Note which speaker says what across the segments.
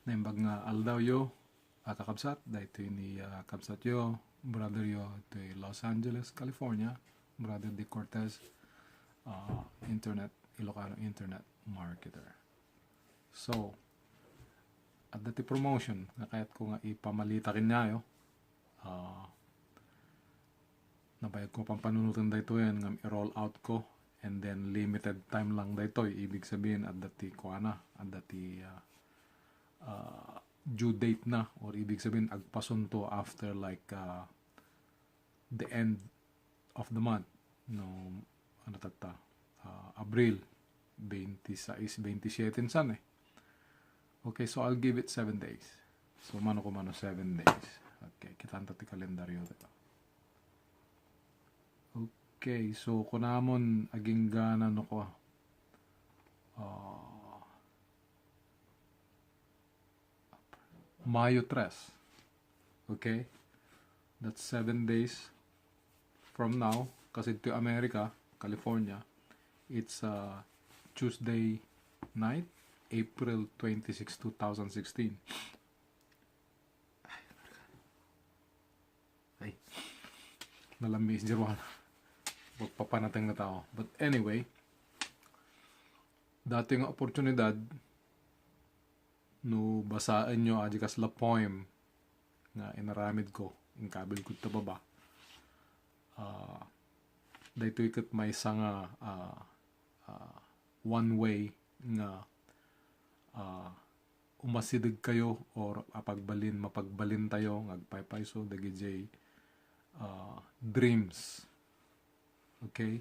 Speaker 1: Naimbag nga aldaw yo, kakabsat, dahito ni kabsat yo, brother yo to Los Angeles, California, brother Di Cortez, internet, Ilocano internet marketer. So, at dati promotion, nga kaya't ko nga ipamalita kinyayo, nabayag ko pang panunutan dito yan, nga i-roll out ko, and then limited time lang dito, ibig sabihin at dati ko at dati due date na, or ibig sabihin agpasun to after like the end of the month, no, ano tata, Abril 26, 27 san eh. Okay, so I'll give it 7 days. So mano ko mano 7 days. Okay, kitaan tati kalendaryo dito. Okay, so kunamon aging gana no ko Mayo 3. Okay? That's 7 days from now. Kasi to America, California, it's Tuesday night, April 26, 2016. Ay, nalambis jirwan. Pagpapanateng na tao. But anyway, dating oportunidad, no basaan nyo aji kas la poem nga inaramid ko in kabil ko ta baba, dayto ikat may nga one way nga umasidig kayo or mapagbalin tayo ngagpaypayso dagiti dreams. Okay,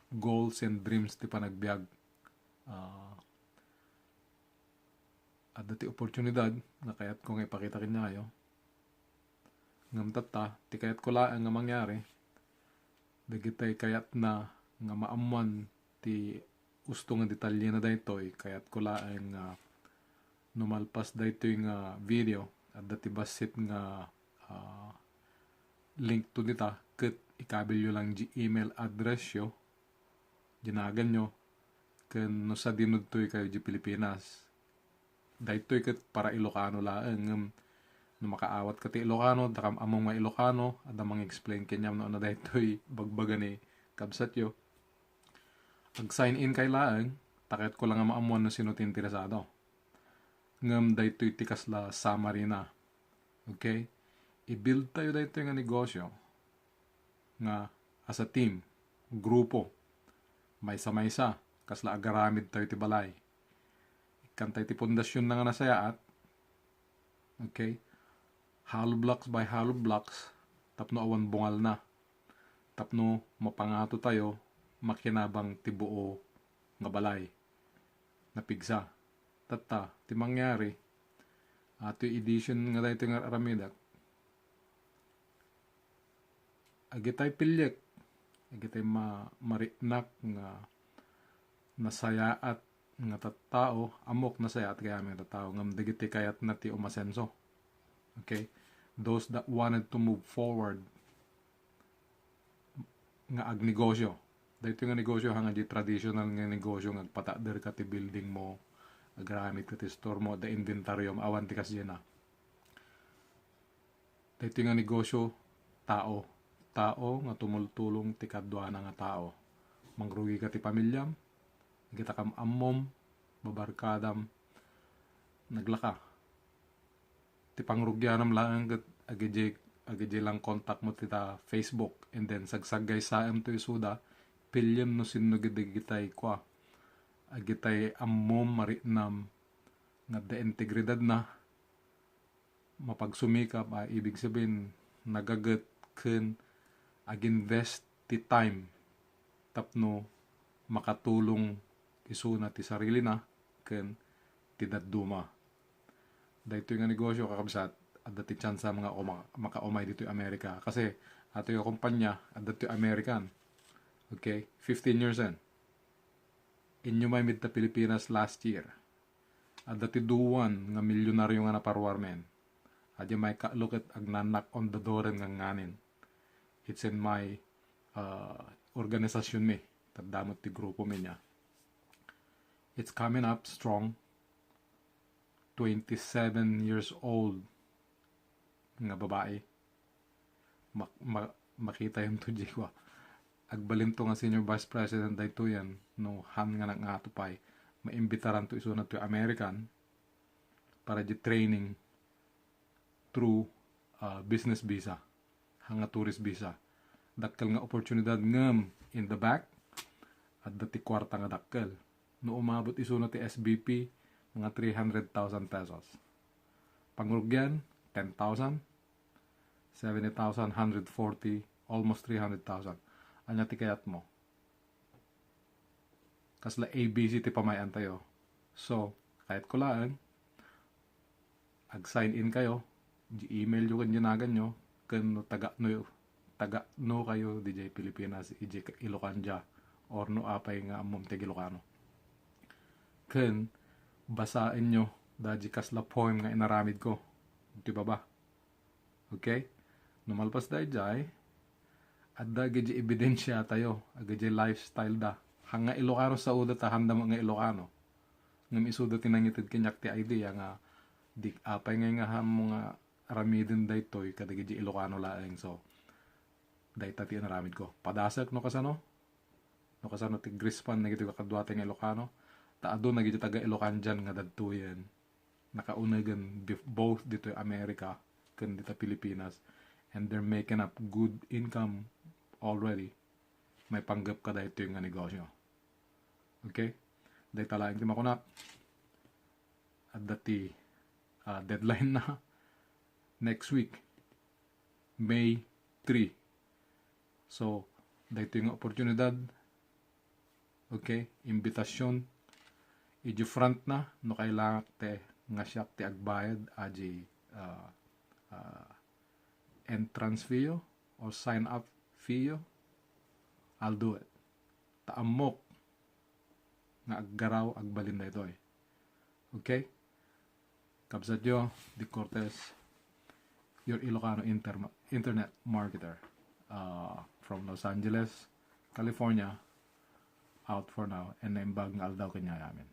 Speaker 1: goals and dreams ti panagbiag. At dati oportunidad na kaya't ko nga ipakita kinyayo ngam tata ti kayat ko laang nga mangyari dagitay kayat na nga maamuan ti gusto nga detalye na daytoy kayat ko laang nga numalpas daytoy nga video at dati basit nga link to dita ket ikabilyo lang di email address yo ginagan nyo ken no sa dinod toy kayo di Pilipinas daytoy ket para Ilocano laeng no makaawat ka ti Ilocano takam among nga Ilocano ada mang explain kenyam no ano daytoy bagbaga ni kabsat yo ag sign in kay laeng taket ko lang nga maamuan no sino ti interesado ngem daytoy ti kasla summary na. Okay, i-build tayo daytoy nga negosyo nga as a team, grupo, maysa-maysa kasla agaramid tayo ti balay. Kantay ti pundasyon na nga nasayaat. Okay? Hollow blocks by hollow blocks. Tapno awan bungal na. Tapno mapangato tayo makinabang ti buo nga balay. Napigsa. Tata, ti mangyari. Ato edition nga tayo nga aramidak. Agitay pilyek. Agitay marinak nga nasayaat nga tattao amok na sayat kaya may tattao ngam dagiti kayat na ti umasenso. Okay, those that wanted to move forward nga agnegosyo dayto nga negosyo hanga di traditional nga negosyo nga patader ka ti building mo agramit ka ti store mo da inventaryo awan ti kasya na dayto nga negosyo tao nga tumultulong ti kadwa na nga tao mangrugi ka ti pamilyam kita kam ammom, babarkadam, naglaka. Ti pangrugyanam lang agijay lang contact mo tita Facebook and then sagsagay saem to isuda pilyem no sinno gitay kwa. Agitay ammom marinam nga de integridad na mapagsumikap ibig sabihin nagaget ken aginvest ti time tapno makatulong isuna ti sarili na ken ti dadduma. Daytoy nga negosyo kakabsat at dati chance mga makaumay dito yung Amerika kasi ato yung kumpanya at dati American. Okay, 15 years inyo may mid ta Pilipinas last year at dati duwan nga milyonaryo nga naparwarmen adya may look at agnanak on the door nga nganin. It's in my organisasyon mi tadamot ti grupo mi niya. It's coming up strong 27 years old nga babae. Makita yung tuji ko. Agbalin to nga senior vice president dahito yan, no han nga nang atupay, maimbitaran to iso na to American para di training through business visa, hanga tourist visa. Dakkel nga oportunidad ngam in the back, at dati kwarta nga dakkel. No umabot iso na ti SBP, mga 300,000 pesos. Pangurugyan, 10,000, 70,000, 140, almost 300,000. Anya ti kayat mo. Kasla ABC ti pamayan tayo. So, kahit kulaan, ag-sign in kayo, email yung kanjanagan nyo, kan taga no kayo, DJ Pilipinas, iji Ilocanja, or no apay nga amom ti Ilocano. Kan, basain nyo, daji kasla poem nga inaramid ko. Di ba ba? Okay? Numalpas da jay, adda gaji ebidensya tayo, agaji lifestyle da. Hanga Ilocano sa uda ta handa mga Ilocano. Ngam isuda tinangitid kinyak ti idea nga di apay nga ham mga ramidin daytoy kada gaji Ilocano laeng. So dayta ti naramid ko. Padasak no kasano? No kasano ti Grispan na giti kakadwa ti Ilocano. Taado na giti taga Ilocanjan nga dadtuyen. Nakaunagan both dito America kan dito Pilipinas. And they're making up good income already. May panggap ka dahito yung negosyo. Okay? Dahil talagang di makunak. At dati deadline na next week. May 3. So, dahito yung oportunidad. Okay? Imbitasyon. Iji front na. No kailangan te nga siya te agbayad. Aji entrance fee or sign up fee, I'll do it. Taamok nga aggaraw agbalin na ito eh. Okay? Kabsat yo, Di Cortez, your Ilocano internet marketer from Los Angeles, California, out for now, and naimbag nga aldaw kanya yamin.